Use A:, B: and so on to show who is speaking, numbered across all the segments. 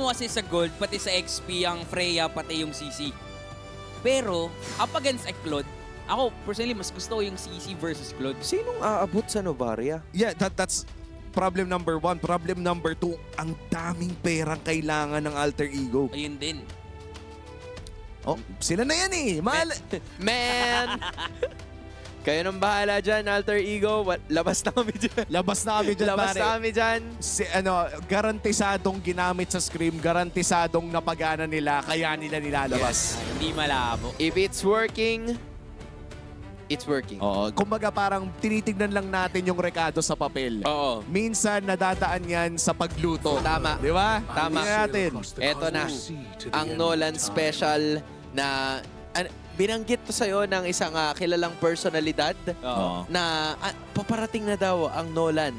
A: mo kasi sa Gold, pati sa XP, ang Freya, pati yung CC. Pero, up against Claude, ako, personally, mas gusto ko yung CC versus Claude.
B: Sinong aabot sa Novaria?
C: Yeah, that's problem number 1. Problem number 2, ang daming perang kailangan ng alter ego.
A: Ayun din.
C: Oh, sila na yan eh. Mahal.
B: Man! Kayo nang bahala dyan, Alter Ego. Labas na kami dyan.
C: Labas na kami dyan,
B: Labas
C: pare.
B: na kami dyan.
C: Garantisadong ginamit sa Scream, garantisadong napagana nila, kaya nila nilalabas.
A: Hindi malabo.
B: If it's working, it's working.
C: Oo. Kumbaga parang tinitignan lang natin yung rekado sa papel.
B: Oo.
C: Minsan nadadaan yan sa pagluto.
B: Tama.
C: Di ba?
B: Tama.
C: Tingnan natin.
B: Eto na, ang Nolan special na binanggit to sa'yo ng isang kilalang personalidad
A: Oo.
B: na paparating na daw ang Nolan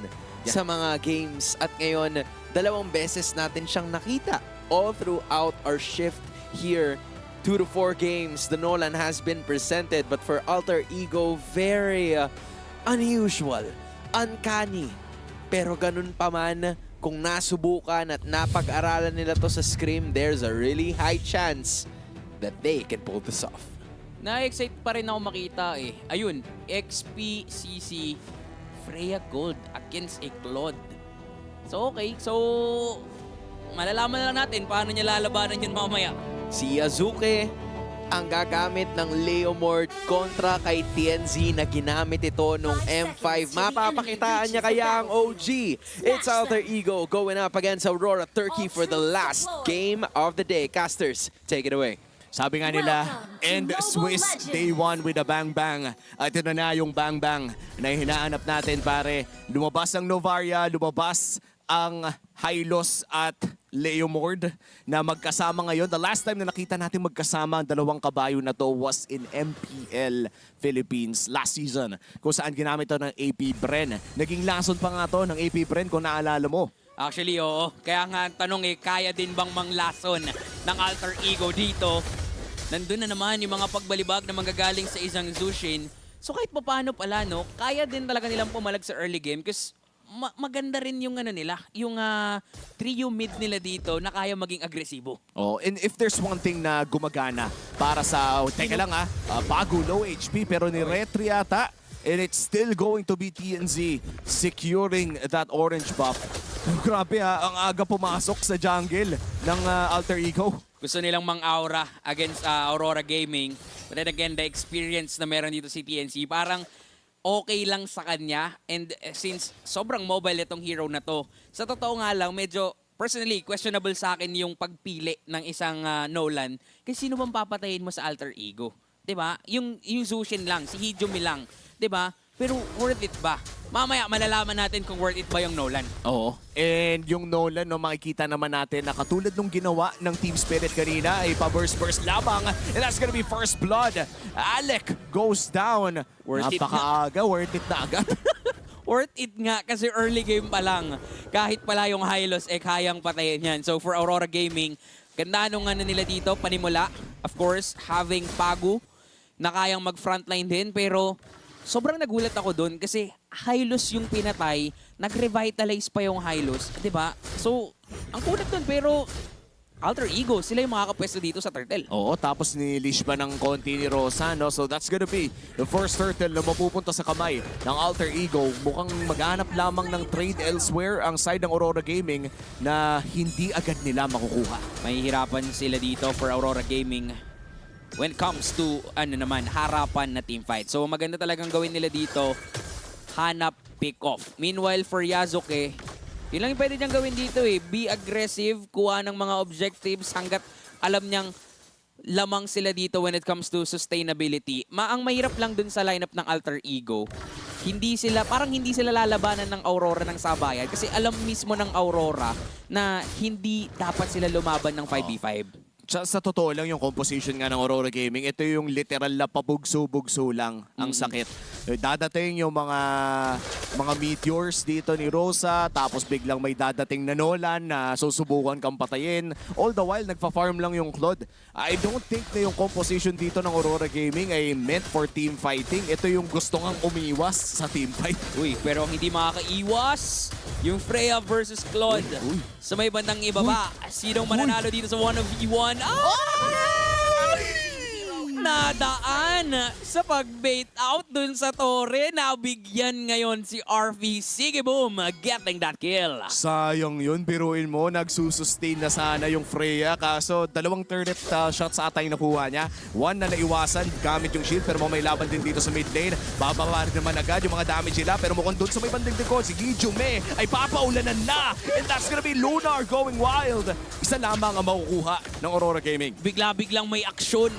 B: sa mga games. At ngayon, 2 beses natin siyang nakita all throughout our shift here. 2 to 4 games, the Nolan has been presented. But for Alter Ego, very unusual, uncanny. Pero ganun pa man, kung nasubukan at napag-aralan nila to sa Scream, there's a really high chance that they can pull this off.
A: Na-excite pa rin ako makita eh. Ayun, XP, CC, Freya Gold against Claude. So okay, so malalaman na lang natin paano niya lalabanan yun mamaya.
B: Si Azuke ang gagamit ng Leomord kontra kay TNZ na ginamit ito nung M5. Mapapakitaan niya kaya ang OG. It's Alter Ego going up against Aurora Turkey for the last game of the day. Casters, take it away.
C: Sabi nga nila, end Swiss day 1 with a bang bang. At ito na yung bang bang na hinahanap natin, pare. Lumabas ang Novaria, lumabas ang Hylos at Leomord na magkasama ngayon. The last time na nakita natin magkasama ang 2 kabayo na to was in MPL Philippines last season, kung saan ginamit to ng AP Bren. Naging lason pa nga to ng AP Bren kung naalala mo.
A: Actually, oo. Kaya nga ang tanong kaya din bang manglason ng Alter Ego dito? Nandun na naman yung mga pagbalibag na manggagaling sa isang Zushin. So kahit pa paano pala, no, kaya din talaga nilang pumalag sa early game kasi maganda rin yung nila, yung trio mid nila dito na kaya maging agresibo.
C: Oh, and if there's one thing na gumagana para sa, teka lang bago low HP pero ni Retri yata, and it's still going to be TNZ securing that orange buff. Grabe ang aga pumasok sa jungle ng Alter Ego.
A: Gusto nilang mang-aura against Aurora Gaming. But then again, the experience na meron dito si TNC, parang okay lang sa kanya. And since sobrang mobile itong hero na to, sa totoo nga lang, medyo personally questionable sa akin yung pagpili ng isang Nolan. Kasi sino bang papatayin mo sa Alter Ego? 'Di ba? Yung Zushin lang, si Hijumi lang. 'Di ba? Pero worth it ba? Mamaya malalaman natin kung worth it ba yung Nolan.
C: Oo. And yung Nolan, no, makikita naman natin na katulad nung ginawa ng Team Spirit kanina, ay pa-burst-burst labang. And that's gonna be first blood. Alec goes down.
A: Worth it
C: Napakaaga, worth it na agad.
A: Worth it nga kasi early game pa lang. Kahit pala yung Hylos, kayang patayin yan. So for Aurora Gaming, ganda nung nila dito, panimula. Of course, having Pagu na kayang mag-frontline din. Pero sobrang nagulat ako doon kasi Hylos yung pinatay, nag-revitalize pa yung Hylos, 'di ba? So, ang kulat doon pero Alter Ego, sila yung makakapwesto dito sa Turtle.
C: Oo, tapos nilish pa ng konti ni Rosa, no? So that's gonna be the first Turtle na mapupunta sa kamay ng Alter Ego. Mukhang maghanap lamang ng trade elsewhere ang side ng Aurora Gaming na hindi agad nila makukuha.
A: Mahihirapan sila dito for Aurora Gaming when it comes to harapan na team fight. So maganda talagang gawin nila dito, hanap pick-off. Meanwhile for Yasuke, yun lang yung pwede niyang gawin dito be aggressive, kuha ng mga objectives hanggat alam niyang lamang sila dito when it comes to sustainability. Ang mahirap lang dun sa lineup ng Alter Ego, hindi sila lalabanan ng Aurora ng sabayan kasi alam mismo ng Aurora na hindi dapat sila lumaban ng 5v5.
C: Sa totoo lang yung composition nga ng Aurora Gaming, ito yung literal na pabugso-bugso lang ang sakit. Dadating yung mga meteors dito ni Rosa, tapos biglang may dadating na Nolan na susubukan kang patayin. All the while, nagpa-farm lang yung Claude. I don't think na yung composition dito ng Aurora Gaming ay meant for team fighting. Ito yung gusto ngang umiwas sa team fight.
A: Uy, pero hindi makakaiwas yung Freya versus Claude. Sa may bandang ibaba, sinong mananalo dito sa 1v1? Nadaan sa pag-bait out dun sa Torre. Nabigyan ngayon si RV. Sige boom, getting that kill.
C: Sayang yun, biruin mo, nagsusustain na sana yung Freya. Kaso dalawang turret shots ata yung nakuha niya. One na naiwasan gamit yung shield, pero may laban din dito sa mid lane. Bababa rin naman agad yung mga damage nila, pero mukhang dun sa may bandang likod, si Gijume ay papaulanan na. And that's gonna be Lunar going wild. Isa lamang ang makukuha ng Aurora Gaming.
A: Bigla-biglang may aksyon.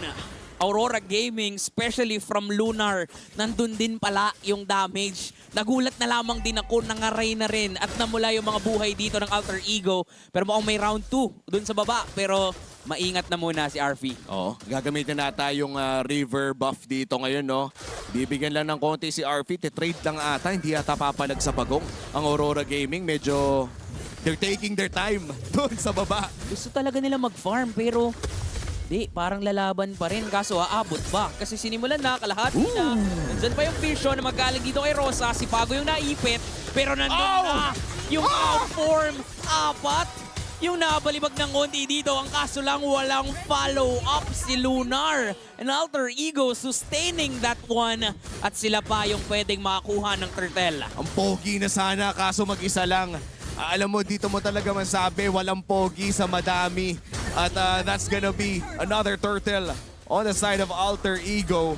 A: Aurora Gaming, especially from Lunar, nandun din pala yung damage. Nagulat na lamang din ako, nangaray na rin at namula yung mga buhay dito ng Alter Ego. Pero mukhang may round 2 dun sa baba. Pero maingat na muna si RV.
C: Oo, gagamitin nata yung river buff dito ngayon, no? Bibigyan lang ng konti si RV, trade lang ata, hindi ata papalag sa bagong. Ang Aurora Gaming, medyo they're taking their time doon sa baba.
A: Gusto talaga nila mag-farm pero di, parang lalaban pa rin. Kaso aabot ba? Kasi sinimulan na, kalahati na. Nandyan pa yung vision na magaling dito kay Rosa. Si Pago yung naipit. Pero nandun na yung outform. 4. Yung nabalibag ng konti dito. Ang kaso lang walang follow-up si Lunar. And Alter Ego sustaining that one. At sila pa yung pwedeng makakuha ng turtle.
C: Ang pogi na sana, kaso mag-isa lang. Alam mo, dito mo talaga masabi, walang pogi sa madami. At that's gonna be another turtle on the side of Alter Ego.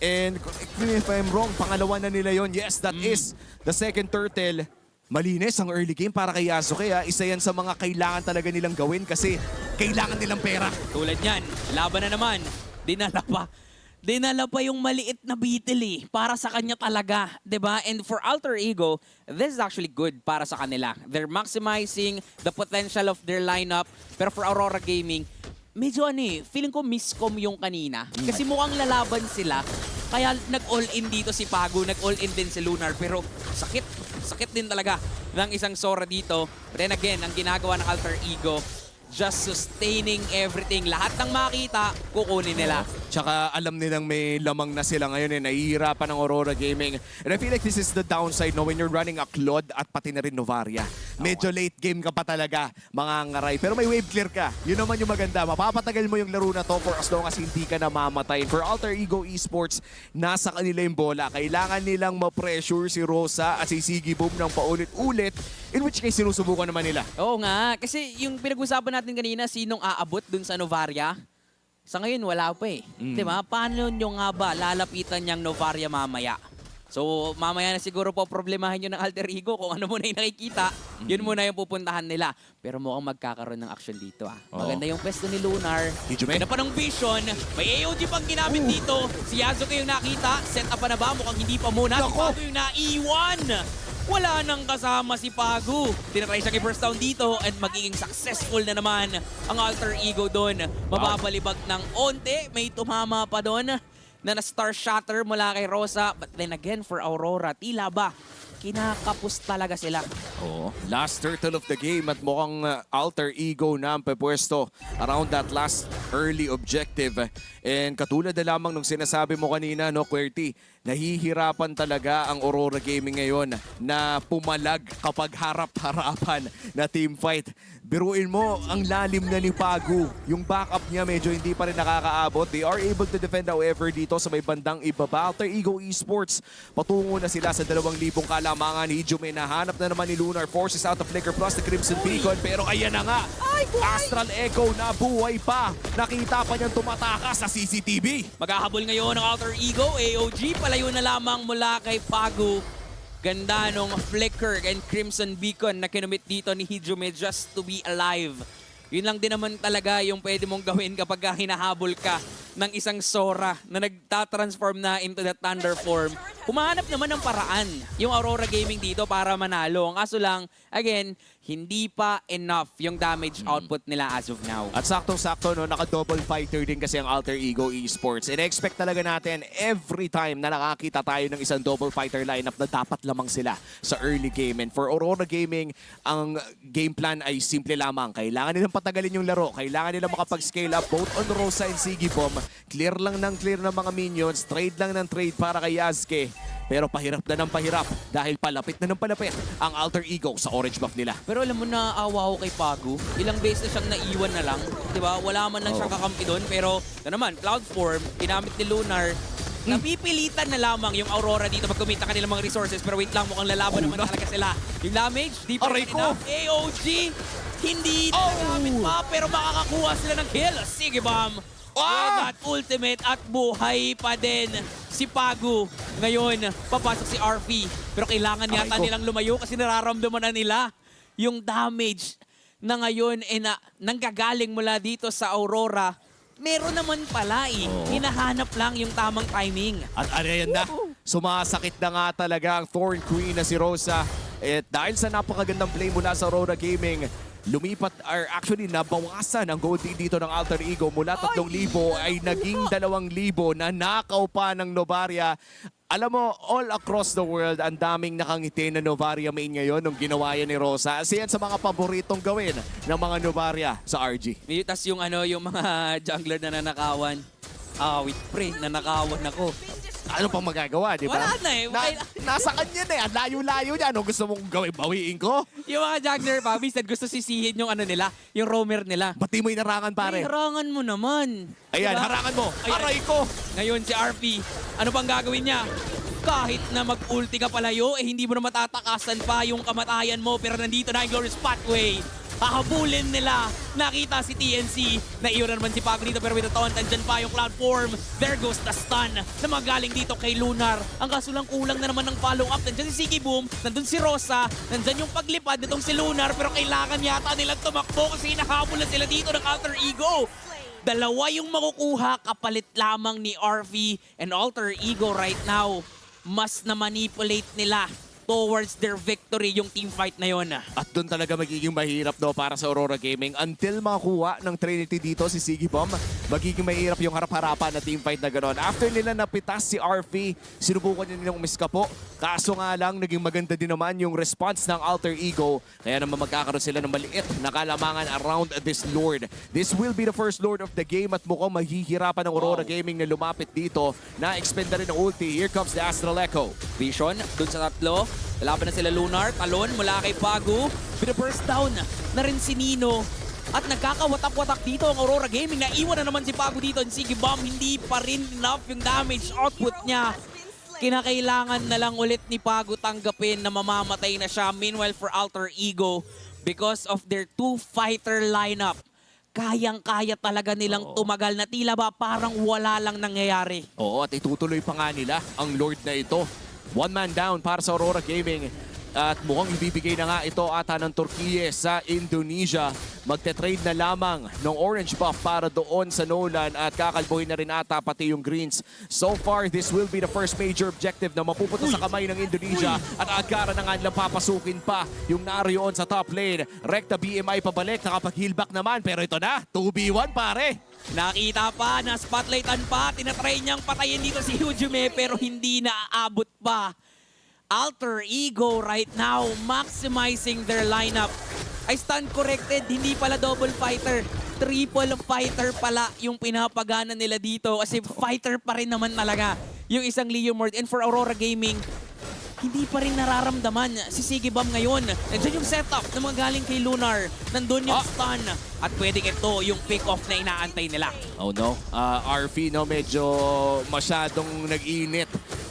C: And if I'm wrong, pangalawa na nila yon. Yes, that is the second turtle. Malinis ang early game para kay Yasuke. Isa yan sa mga kailangan talaga nilang gawin kasi kailangan nilang pera.
A: Tulad yan, laban na naman. Dinala pa yung maliit na beetle para sa kanya talaga, 'di ba? And for Alter Ego, this is actually good para sa kanila. They're maximizing the potential of their lineup. Pero for Aurora Gaming, medyo feeling ko miscom yung kanina. Kasi mukhang lalaban sila. Kaya nag-all-in dito si Pago, nag-all-in din si Lunar. Pero sakit din talaga ng isang Sora dito. But then again, ang ginagawa ng Alter Ego, just sustaining everything. Lahat ng makita, kukunin nila.
C: Tsaka alam nilang may lamang na sila ngayon nahihirapan ng Aurora Gaming. And I feel like this is the downside when you're running a Claude at pati na rin Novaria. Medyo late game ka pa talaga, mga ngaray. Pero may wave clear ka. Yun naman yung maganda. Mapapatagal mo yung laro na to for as long as hindi ka namamatay. For Alter Ego Esports, nasa kanila yung bola. Kailangan nilang ma-pressure si Rosa at si Siggy Boom ng paulit-ulit. In which case, sinusubukan naman nila.
A: Oo nga, kasi yung pinag-usapan natin kanina, sinong aabot dun sa Novaria? Sa ngayon, wala pa eh. Diba? Paano nyo nga ba lalapitan niyang Novaria mamaya? So, mamaya na siguro po problemahin nyo ng Alter Ego kung ano muna yung nakikita. Yun muna yung pupuntahan nila. Pero mukhang magkakaroon ng action dito Maganda yung pwesto ni Lunar. May na pa ng vision. May AOG pang ginamit dito. Si Yasuke yung nakita. Set up pa na ba? Mukhang hindi pa muna. Si Pago yung naiwan. Wala nang kasama si Pago. Tinatry siya kay first down dito and magiging successful na naman ang Alter Ego doon. Mababalibag ng onte. May tumama pa doon na star shatter mula kay Rosa. But then again, for Aurora, tila ba kinakapos talaga sila.
C: Oo. Last turtle of the game at mukhang Alter Ego na ang pepwesto around that last early objective. And katulad na lamang nung sinasabi mo kanina, no, QWERTY, nahihirapan talaga ang Aurora Gaming ngayon na pumalag kapag harap-harapan na team fight. Biruin mo, ang lalim na ni Pago. Yung backup niya medyo hindi pa rin nakakaabot. They are able to defend however dito sa may bandang ibaba. Alter Ego Esports, patungo na sila sa 2,000 kalamangan. Hijume, nahanap na naman ni Lunar. Forces out of Flicker plus the Crimson Beacon. Pero ayan na nga, Astral Echo na buhay pa. Nakita pa niyang tumatakas sa CCTV.
A: Maghahabol ngayon ng Alter Ego. AOG, palayo na lamang mula kay Pago. Ganda nung Flicker and Crimson Beacon na kinumit dito ni Hijume just to be alive. Yun lang din naman talaga yung pwede mong gawin kapag hinahabol ka ng isang Sora na nagtatransform na into the Thunder form. humahanap naman ng paraan yung Aurora Gaming dito para manalo. Ang kaso lang, again, hindi pa enough yung damage output nila as of now.
C: At saktong-sakto, no, naka-double fighter din kasi ang Alter Ego Esports. In-expect talaga natin every time na nakakita tayo ng isang double fighter lineup na dapat lamang sila sa early game. And for Aurora Gaming, ang game plan ay simple lamang. Kailangan nilang patagalin yung laro. Kailangan nilang makapag-scale up both on Rosa and Sigibom. Clear lang ng clear ng mga minions. Trade lang ng trade para kay Yasuke. Pero pahirap na ng pahirap dahil palapit na ng palapit ang Alter Ego sa orange buff nila.
A: Pero alam mo na, awa ko kay Pagu. Ilang beses na siyang naiwan na lang. Diba? Wala man lang siyang kakampi doon. Pero ito naman, Cloud Form, ginamit ni Lunar. Napipilitan na lamang yung Aurora dito pag kumita kanilang mga resources. Pero wait lang, mukhang lalaban naman talaga sila. Yung damage, di pa
C: Aray
A: rin
C: ko!
A: enough. AOG, hindi nagamit pa. Pero makakakuha sila ng kill. Sige, Bam. With that ultimate at buhay pa din si Pagu. Ngayon, papasok si RP. Pero kailangan yata
C: Aray ko.
A: nilang lumayo kasi nararamdaman na nila yung damage na ngayon nanggagaling mula dito sa Aurora. Meron naman pala eh. Hinahanap lang yung tamang timing.
C: At ayan na, sumasakit na nga talaga ang Thorn Queen na si Rosa. At dahil sa napakagandang play mula sa Aurora Gaming, lumipat, or actually nabawasan ang gold lead dito ng Alter Ego mula 3,000 ay naging 2,000 na nakaw pa ng Novaria. Alam mo, all across the world, ang daming nakangiti na Novaria main ngayon nung ginawa yan ni Rosa. Kasi yan sa mga paboritong gawin ng mga Novaria sa RG.
A: Tas yung yung mga jungler na nanakawan. Wait, pre, nanakawan ako.
C: Ano pang magagawa, di ba?
A: Wala na eh.
C: Nasa kanya na eh. Ang layo-layo niya. Ano gusto mong gawin? Bawiin ko?
A: Yung mga jungler, Pabis, gusto sisihin yung nila, yung roamer nila.
C: Ba't di mo inarangan, pare?
A: Ay, harangan mo naman.
C: Ayan,
A: Diba?
C: harangan mo.
A: Ayan.
C: Aray ko!
A: Ngayon si RP, ano pang gagawin niya? Kahit na mag-ulti ka palayo, hindi mo na matatakasan pa yung kamatayan mo. Pero nandito na yung Glorious Pathway. Hahabulin nila. Nakita si TNC. Naiwan naman si Pago dito pero with the taunt, andyan pa yung Cloud Form. There goes the stun na magaling dito kay Lunar. Ang kaso lang kulang na naman ng follow-up. Nandyan si Sigiboom, nandun si Rosa, nandyan yung paglipad nitong si Lunar pero kailangan yata nilang tumakbo kasi hinahabol na sila dito ng Alter Ego. Dalawa yung makukuha kapalit lamang ni RV and Alter Ego right now. Mas na-manipulate nila towards their victory yung teamfight na yon.
C: At doon talaga magiging mahirap daw para sa Aurora Gaming until makuha ng Trinity dito si Sigibom. Magiging mahirap yung harap-harapan na teamfight na gano'n. After nila napitas si RP, sinubukan nilang umiskapo. Kaso nga lang, naging maganda din naman yung response ng Alter Ego. Kaya naman magkakaroon sila ng maliit na kalamangan around this Lord. This will be the first Lord of the game at mukhang mahihirapan ng Aurora Gaming na lumapit dito. Na-expend na rin ang ulti. Here comes the Astral Echo.
A: Vision, dun sa tatlo. Lalaban na sila Lunar, talon mula kay Pagu. Bina-burst down na rin si Nino. At nagkakawatak-watak dito ang Aurora Gaming. Naiwan na naman si Pagu dito. And Sigibom, hindi pa rin enough yung damage output niya. Kinakailangan na lang ulit ni Pagu tanggapin na mamamatay na siya. Meanwhile for Alter Ego, because of their two-fighter lineup, kayang-kaya talaga nilang tumagal na tila ba parang wala lang nangyayari.
C: Oo, at itutuloy pa nga nila ang Lord na ito. One man down para sa Aurora Gaming. At mukhang ibibigay na nga ito ata ng Turkiye sa Indonesia. Magte-trade na lamang ng orange buff para doon sa Nolan at kakalbuhin na rin ata pati yung greens. So far, this will be the first major objective na mapupunta sa kamay ng Indonesia. At agara na nga nilang papasukin pa yung nariyon sa top lane. Rekta BMI pabalik, nakapag-heal back naman. Pero ito na, 2v1 pare.
A: Nakita pa, na spotlightan pa, tinatry niyang patayin dito si Hujume pero hindi naaabot pa. Alter Ego right now maximizing their lineup. Ay stand corrected, hindi pala double fighter. Triple fighter pala yung pinapagana nila dito kasi fighter pa rin naman talaga yung isang Leomord. And for Aurora Gaming, hindi pa rin nararamdaman si Sigibom ngayon. Nandiyan yung setup na mga galing kay Lunar. Nandun yung stun. At pwedeng ito yung pick-off na inaantay nila.
C: Oh no, RP no, medyo masyadong nag-init.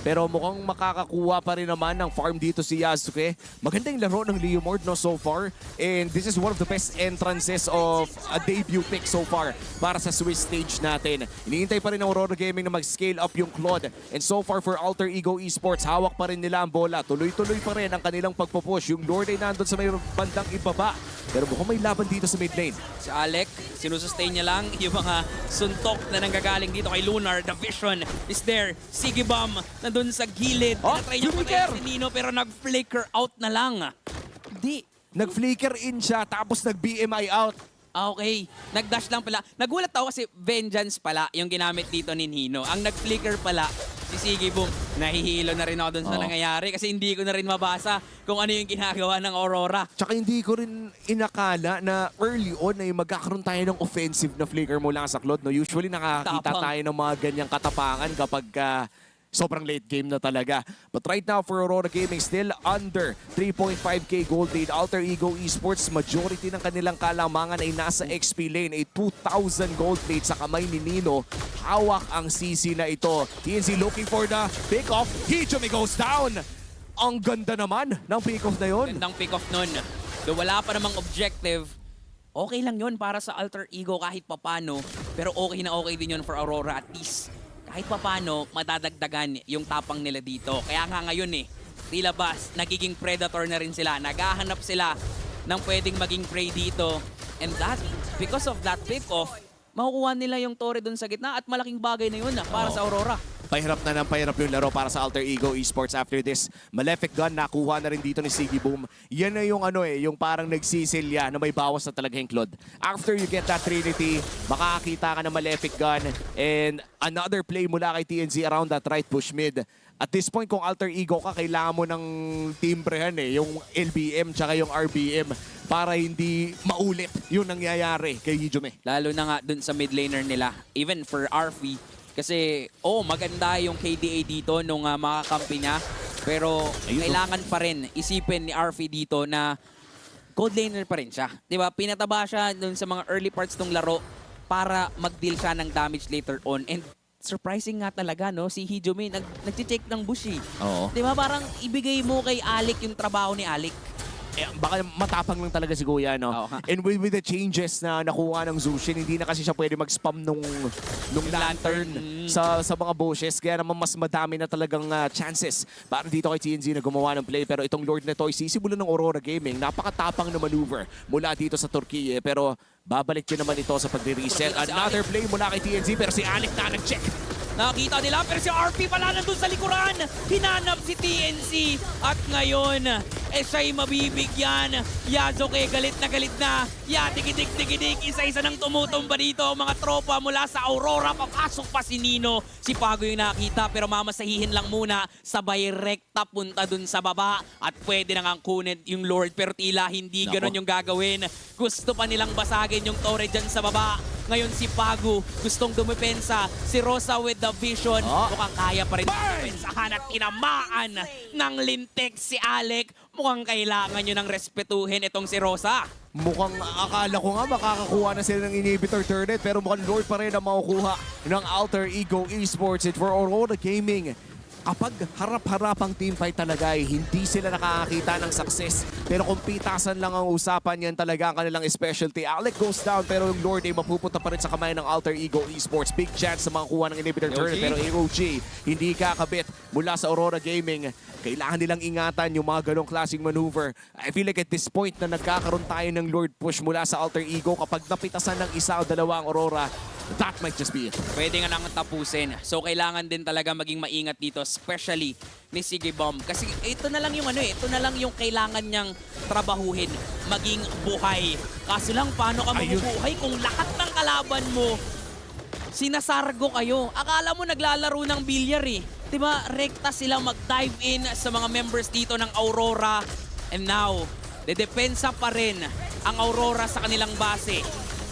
C: Pero mukhang makakakuha pa rin naman ng farm dito si Yasuke. Maganda yung laro ng Leomord no, so far. And this is one of the best entrances of a debut pick so far para sa Swiss stage natin. Iniintay pa rin ng Aurora Gaming na mag-scale up yung Claude. And so far for Alter Ego Esports, hawak pa rin nila ang bola. Tuloy-tuloy pa rin ang kanilang pagpupush. Yung Lord ay nandun sa may bandang ibaba. Pero mukhang may laban dito sa mid lane.
A: Si Alec, sinusustain niya lang yung mga suntok na nanggagaling dito kay Lunar. The vision is there. Sigibom, nandun dun sa gilid.
C: Oh,
A: Tinatry niya
C: flicker!
A: patayin si Nino pero nag-flicker out na lang. Hindi.
C: Nag-flicker in siya, tapos nag-BMI out.
A: Okay, nag-dash lang pala. Nagulat ako kasi Vengeance pala yung ginamit dito ni Nino. Ang nag-flicker pala, si Siggy Boom. Nahihilo na rin ako dun sa
C: Oo.
A: nangyayari kasi hindi ko na rin mabasa kung ano yung ginagawa ng Aurora.
C: Tsaka hindi ko rin inakala na early on ay magkakaroon tayo ng offensive na flicker mula sa Claude. No? Usually nakakita
A: Tapang.
C: tayo ng mga ganyang katapangan kapag sobrang late game na talaga. But right now for Aurora Gaming, still under 3.5k gold lead. Alter Ego Esports, majority ng kanilang kalamangan ay nasa XP lane. A 2,000 gold lead sa kamay ni Nino. Hawak ang CC na ito. TNC looking for the pick-off. Hijumi goes down. Ang ganda naman ng pick-off na yun.
A: Gandang pick-off nun. Do wala pa namang objective, okay lang yun para sa Alter Ego kahit papano. Pero okay na okay din yun for Aurora. At least, kahit papano, madadagdagan yung tapang nila dito. Kaya nga ngayon tila ba, nagiging predator na rin sila. Naghahanap sila ng pwedeng maging prey dito. And that, because of that pick-off, makukuha nila yung Torre dun sa gitna at malaking bagay na yun para sa Aurora.
C: Pahirap na ng pahirap yung laro para sa Alter Ego Esports after this. Malefic Gun, nakuha na rin dito ni Siggy Boom. Yan na yung yung parang nagsisilya na may bawas na talaga yung Claude. After you get that Trinity, makakakita ka ng Malefic Gun and another play mula kay TNZ around that right push mid. At this point, kung Alter Ego ka, kailangan mo ng timbrehan yung LBM tsaka yung RBM para hindi maulit yung nangyayari kay Hijome.
A: Lalo na nga dun sa mid laner nila. Even for RV, kasi, maganda yung KDA dito nung makakampi niya. Pero kailangan pa rin isipin ni RV dito na gold laner pa rin siya. Diba? Pinataba siya dun sa mga early parts ng laro para mag-deal siya ng damage later on. And surprising nga talaga, no? Si Hijome nag-check ng bush eh.
C: Oo.
A: Diba? Parang ibigay mo kay Alec yung trabaho ni Alec.
C: Baka matapang lang talaga si Kuya, no?
A: Oo nga.
C: And with the changes na nakuha ng Zushin, hindi na kasi siya pwede mag-spam nung lantern sa mga bushes. Kaya naman mas madami na talagang chances para dito kay TNZ na gumawa ng play. Pero itong Lord na to, isisimulan ng Aurora Gaming. Napakatapang na maneuver mula dito sa Turkey. Pero babalik din naman ito sa pagre-reset. Another play mula kay TNZ, pero si Alec na nag-check.
A: Nakita nila pero si RP pala nandun sa likuran. Hinanap si TNC at ngayon siya'y mabibigyan. Yazoke galit na. Digidig. Isa-isa nang tumutumba dito. Mga tropa mula sa Aurora. Papasok pa si Nino. Si Pago yung nakita pero mamasahihin lang muna. Sabay rekta punta dun sa baba. At pwede nang ang kunin yung Lord pero tila hindi ganun yung gagawin. Gusto pa nilang basagin yung Torre dyan sa baba. Ngayon si Pagu gustong dumepensa. Si Rosa with the vision. Mukhang kaya pa rin dumepensahan at tinamaan ng lintik si Alec. Mukhang kailangan nyo ng respetuhin itong si Rosa.
C: Mukhang akala ko nga makakakuha na sila ng inhibitor turret pero mukhang Lord pa rin ang makukuha ng Alter Ego Esports. And for Aurora Gaming, kapag harap-harapang teamfight talaga hindi sila nakakakita ng success. Pero kung pitasan lang ang usapan, yan talaga ang kanilang specialty. Alec goes down pero yung Lord ay mapupunta pa rin sa kamay ng Alter Ego Esports. Big chance sa mga kuha ng inhibitor turret pero AOG hindi kakabit mula sa Aurora Gaming. Kailangan nilang ingatan yung mga ganong klaseng maneuver. I feel like at this point na nagkakaroon tayo ng Lord push mula sa Alter Ego, kapag napitasan ng isa o dalawa ang Aurora, that might just be it.
A: Pwede nga nang tapusin. So kailangan din talaga maging maingat dito, especially ni Siggy Bomb. Kasi ito na lang yung ito na lang yung kailangan niyang trabahuhin, maging buhay. Kaso lang paano ka mabubuhay kung lahat ng kalaban mo sinasargo kayo. Akala mo naglalaro ng bilyar eh. Diba, rekta sila mag-dive in sa mga members dito ng Aurora. And now, dedepensa pa rin ang Aurora sa kanilang base.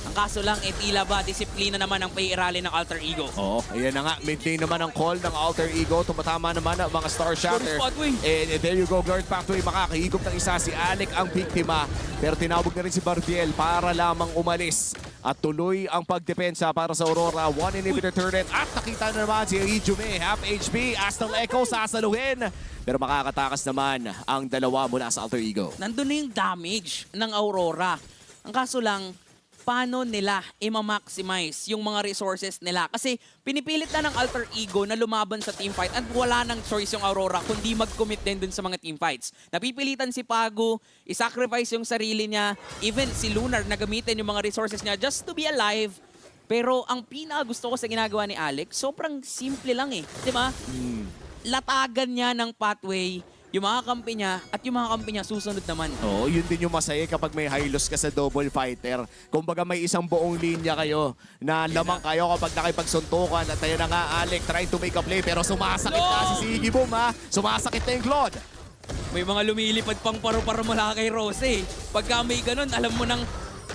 A: Ang kaso lang, tila ba, disiplina naman ang paiirali ng Alter Ego.
C: Oo, ayan na nga. Mid-lane naman ang call ng Alter Ego. Tumatama naman ang mga Star Shatter. And there you go, Guard Pathway. Makakahigop ng isa. Si Alec ang biktima. Pero tinawag na rin si Barbiel para lamang umalis. At tuloy ang pagdepensa para sa Aurora. One inhibitor turret. At nakita na naman si Hijome. Half HP. Astral Echo sasaluhin. Pero makakatakas naman ang dalawa mula sa Alter Ego.
A: Nandun na yung damage ng Aurora. Ang kaso lang, paano nila i-maximize yung mga resources nila? Kasi pinipilit na ng Alter Ego na lumaban sa teamfight at wala nang choice yung Aurora kundi mag-commit din dun sa mga teamfights. Napipilitan si Pagu, i-sacrifice yung sarili niya, even si Lunar na gamitin yung mga resources niya just to be alive. Pero ang pinaka gusto ko sa ginagawa ni Alex, sobrang simple lang eh. Di ba? latagan niya ng pathway yung mga kampi niya at yung mga kampi niya susunod naman.
C: Oo, yun din yung masaya kapag may high loss ka sa double fighter. Kumbaga may isang buong linya kayo na lamang kayo kapag nakipagsuntukan. At ayun na nga, Alec trying to make a play pero sumasakit na si Siggy Boom ha. Sumasakit na yung Claude.
A: May mga lumilipad pang paru-paro mula kay Rose. Pagka may ganun, alam mo nang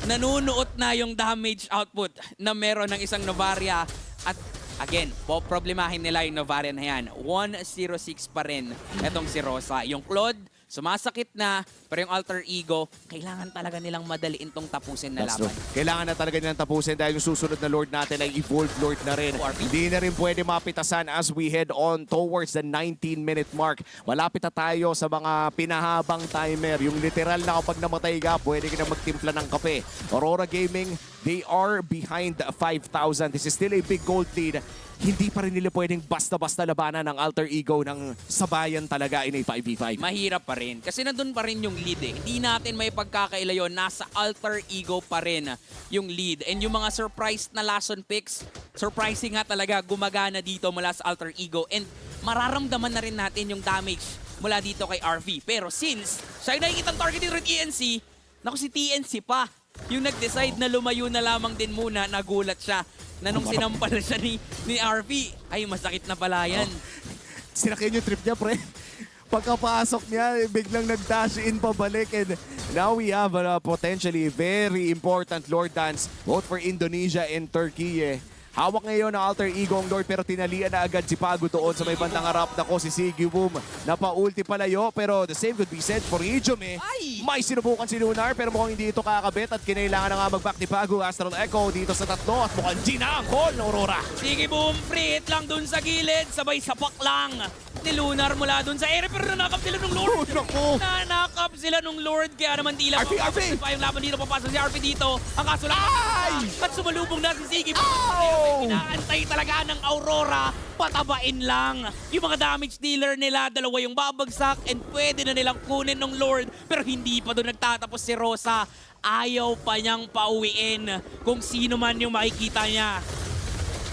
A: nanunuot na yung damage output na meron ng isang Novaria. At again, problemahin nila yung Novaria na yan. 1-0-6 pa rin itong si Rosa. Yung Claude, sumasakit na, pero yung Alter Ego, kailangan talaga nilang madaliin tong tapusin na laban.
C: Kailangan na talaga nilang tapusin dahil yung susunod na Lord natin ay Evolved Lord na rin. Hindi na rin pwede mapitasan as we head on towards the 19-minute mark. Malapit na tayo sa mga pinahabang timer. Yung literal na kapag namatay ka, pwede ka na magtimpla ng kape. Aurora Gaming, they are behind 5,000. This is still a big gold lead. Hindi pa rin nila pwedeng basta-basta labanan ng Alter Ego ng sabayan talaga in a 5v5.
A: Mahirap pa rin. Kasi nandun pa rin yung lead eh. Hindi natin may pagkakaila yun. Nasa Alter Ego pa rin yung lead. And yung mga surprise na Lason picks, surprising nga talaga gumagana dito mula sa Alter Ego. And mararamdaman na rin natin yung damage mula dito kay RV. Pero since siya yung nakikitang target dito rin TNC, naku si TNC pa. Yung nag-decide na lumayo na lamang din muna, nagulat siya na nung sinampal siya ni RV, ay masakit na pala yan.
C: Sinakyan yung trip niya, pre. Pagkapasok niya, biglang nag-dash in pabalik. And now we have a potentially very important Lord Dance both for Indonesia and Turkey. Hawak ngayon ng Alter Ego ang Lord pero tinalian na agad si Pago doon sa may bandang harap na ko si Siggy Boom. Napa-ulti palayo pero the same could be said for Ijume. May sinubukan si Lunar pero mukhang hindi ito kakabit at kinailangan na nga mag-back ni Pago. Astral Echo dito sa tatlo at mukhang Gina ang call ng Aurora.
A: Siggy Boom, free hit lang dun sa gilid, sabay sapak lang ni Lunar mula dun sa area pero nanakap sila ng Lord. Nanakap sila ng Lord kaya naman tila
C: RP!
A: pa yung laban dito, papasok si RP dito. Ang kaso lang at sumalubong na si Siggy Boom. Inaantay talaga ng Aurora, patabain lang. Yung mga damage dealer nila, dalawa yung babagsak and pwede na nilang kunin ng Lord. Pero hindi pa doon nagtatapos si Rosa. Ayaw pa niyang pauwiin kung sino man yung makikita niya.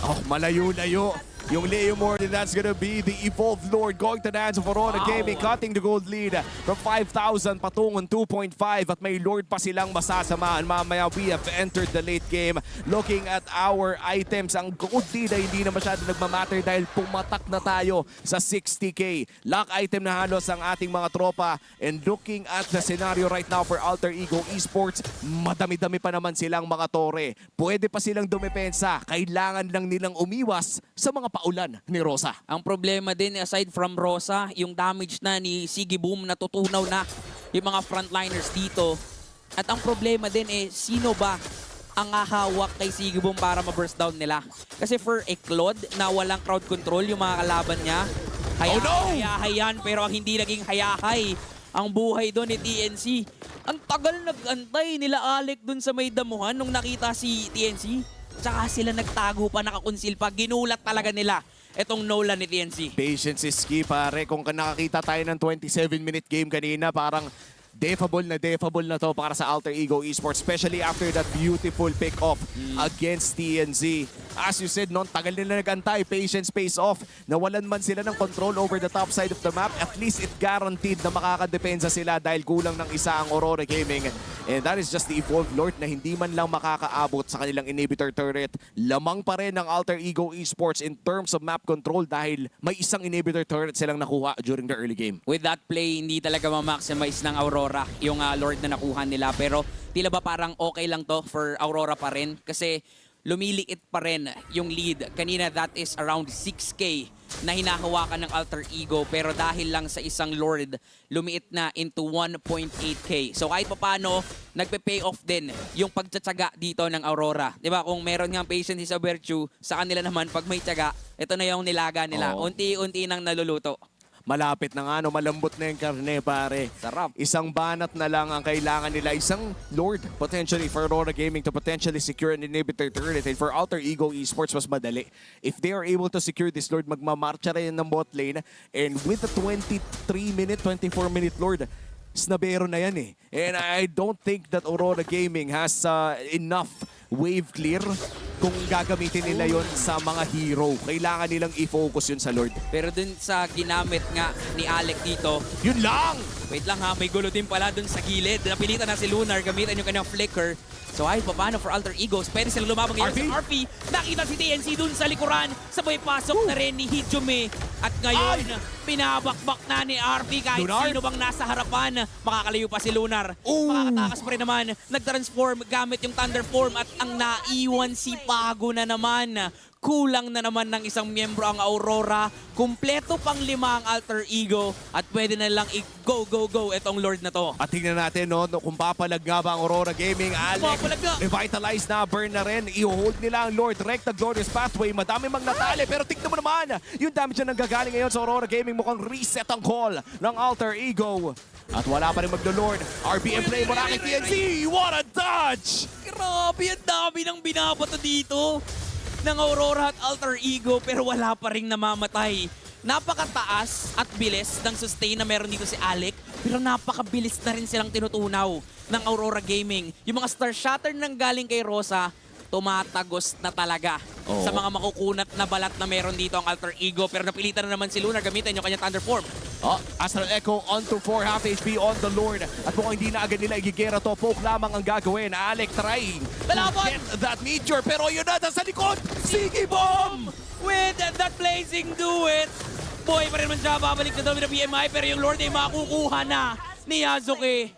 C: Oh, malayo-layo. Yung Leo Morgan, that's gonna be the Evolved Lord going to dance of Aurora Gaming, cutting the gold lead from 5,000 patungong 2.5 at may Lord pa silang masasamahan. Mamaya we have entered the late game. Looking at our items, ang gold lead ay hindi na masyado nagmamatter dahil pumatak na tayo sa 60k. Lock item na halos ang ating mga tropa. And looking at the scenario right now for Alter Ego Esports, madami-dami pa naman silang mga tore. Pwede pa silang dumepensa. Kailangan lang nilang umiwas sa mga paulan ni Rosa.
A: Ang problema din, aside from Rosa, yung damage na ni Siggy Boom, natutunaw na yung mga frontliners dito. At ang problema din sino ba ang hahawak kay Siggy Boom para ma-burst down nila? Kasi for a Claude na walang crowd control yung mga kalaban niya, hayahay yan, pero ang hindi naging hayahay ang buhay doon ni TNC. Ang tagal nag-antay nila Alec doon sa may damuhan nung nakita si TNC. Tsaka sila nagtago pa, nakakonsil pa. Ginulat talaga nila itong Nolan ni TNC.
C: Patience is key, pare. Kung nakakita tayo ng 27-minute game kanina, parang defable na to para sa Alter Ego Esports, especially after that beautiful pick-off against TNZ. As you said, tagal nila nag-antay, patience pays off. Nawalan man sila ng control over the top side of the map, at least it guaranteed na makakadepensa sila dahil kulang ng isa ang Aurora Gaming. And that is just the Evolved Lord na hindi man lang makakaabot sa kanilang inhibitor turret. Lamang pa rin ng Alter Ego Esports in terms of map control dahil may isang inhibitor turret silang nakuha during the early game.
A: With that play, hindi talaga ma-maximize ng Aurora yung Lord na nakuha nila. Pero tila ba parang okay lang to for Aurora pa rin? Kasi lumiliit pa rin yung lead. Kanina that is around 6k na hinahawakan ng Alter Ego. Pero dahil lang sa isang Lord, lumiit na into 1.8k. So kahit paano, nagpe-pay off din yung pagtsatsaga dito ng Aurora. Diba? Kung meron nga patience sa Virtue, sa kanila naman pag may tsaga, ito na yung nilaga nila. Unti-unti nang naluluto.
C: Malapit na nga, malambot na yung karne, pare.
A: Sarap.
C: Isang banat na lang ang kailangan nila. Isang Lord, potentially, for Aurora Gaming to potentially secure an inhibitor turret. And for Alter Ego Esports, mas madali. If they are able to secure this Lord, magmamarcha rin ng bot lane. And with the 23-minute, 24-minute Lord, snabero na yan And I don't think that Aurora Gaming has enough wave clear kung gagamitin nila yon sa mga hero. Kailangan nilang i-focus yun sa Lord.
A: Pero dun sa ginamit nga ni Alec dito,
C: Yun lang!
A: wait lang ha, may gulo din pala dun sa gilid. Napilitan na si Lunar, gamitan yung kanyang flicker. So ay, paano for Alter Egos? Pwede sila lumabang ngayon
C: RP?
A: sa RP. Nakita si TNC dun sa likuran. Sabay pasok na rin ni Hijome. At ngayon, pinabakbak na ni RP kahit
C: Lunar?
A: sino bang nasa harapan. Makakalayo pa si Lunar. Makakatakas pa rin naman. Nag-transform gamit yung Thunder Form at ang naiwan si Pago na naman. Kulang na naman ng isang miyembro ang Aurora. Kumpleto pang 5 ang Alter Ego at pwede na lang i-go, go, go itong Lord na to.
C: At tingnan natin kung papalag nga ba ang Aurora Gaming. Alec,
A: Papalag nga.
C: revitalize na, burn na rin. I-hold nila ang Lord direct na Glorious Pathway. Madami mang natali, pero tingnan mo naman. Yung damage na nanggagaling ngayon sa Aurora Gaming, mukhang reset ang call ng Alter Ego. At wala pa rin maglo-Lord. RBM play mula kay TNC. What a dodge!
A: Grabe, ang dami ng binabato dito ng Aurora at Alter Ego pero wala pa rin namamatay. Napakataas at bilis ng sustain na meron dito si Alec pero napakabilis na rin silang tinutunaw ng Aurora Gaming. Yung mga Star Shatter nang galing kay Rosa, tumatagos na talaga sa mga makukunat na balat na meron dito ang Alter Ego pero napilitan na naman si Lunar gamitin yung kanyang Thunder Form.
C: Astral Echo onto 4 half HP on the Lord. At mukhang hindi na agad nila igigera to. Poke lamang ang gagawin. Alec trying
A: Lalaban!
C: to get that meteor. Pero yun na, nasa likod. Sige bomb!
A: With that blazing do it, boy pa rin man siya babalik na daw ng BMI pero yung Lord ay makukuha na ni Yasuke.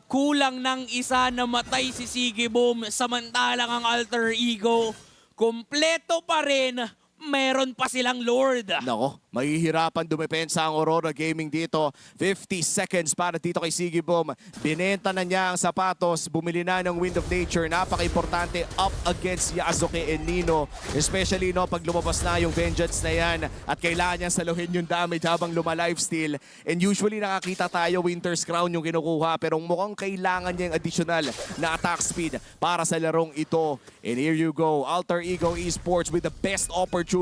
A: Kulang ng isa na matay si Sigibom samantalang ang Alter Ego. Kompleto pa rin, meron pa silang Lord.
C: Nako, mahihirapan dumepensa ang Aurora Gaming dito. 50 seconds para dito kay Sigibom. Binenta na niya ang sapatos, bumili na ng Wind of Nature. Napaka-importante up against Yasuke and Nino. Especially pag lumabas na yung Vengeance na yan at kailangan niya saluhin yung damage habang luma-lifesteal. And usually nakakita tayo Winter's Crown yung kinukuha pero mukhang kailangan niya yung additional na attack speed para sa larong ito. And here you go, Alter Ego Esports with the best opportunity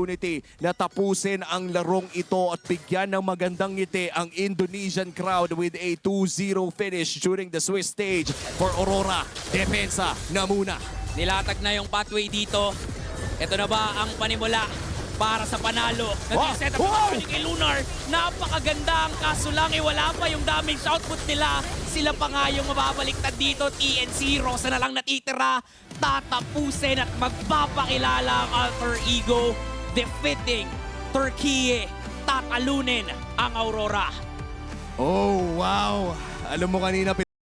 C: na tapusin ang larong ito at bigyan ng magandang ngiti ang Indonesian crowd with a 2-0 finish during the Swiss stage for Aurora. Depensa na muna.
A: Nilatag na yung pathway dito. Ito na ba ang panimula para sa panalo? Nag-reset up
C: Wow!
A: kay Lunar. Napakaganda ang kaso lang wala pa yung damage output nila. Sila pa nga yung mababaliktad dito. TNC, Rosa na lang natitira. Tatapusin at magpapakilala ang Alter Ego. Defeating Turkey, tatalunin ang Aurora.
C: Oh, wow. Alam mo kanina,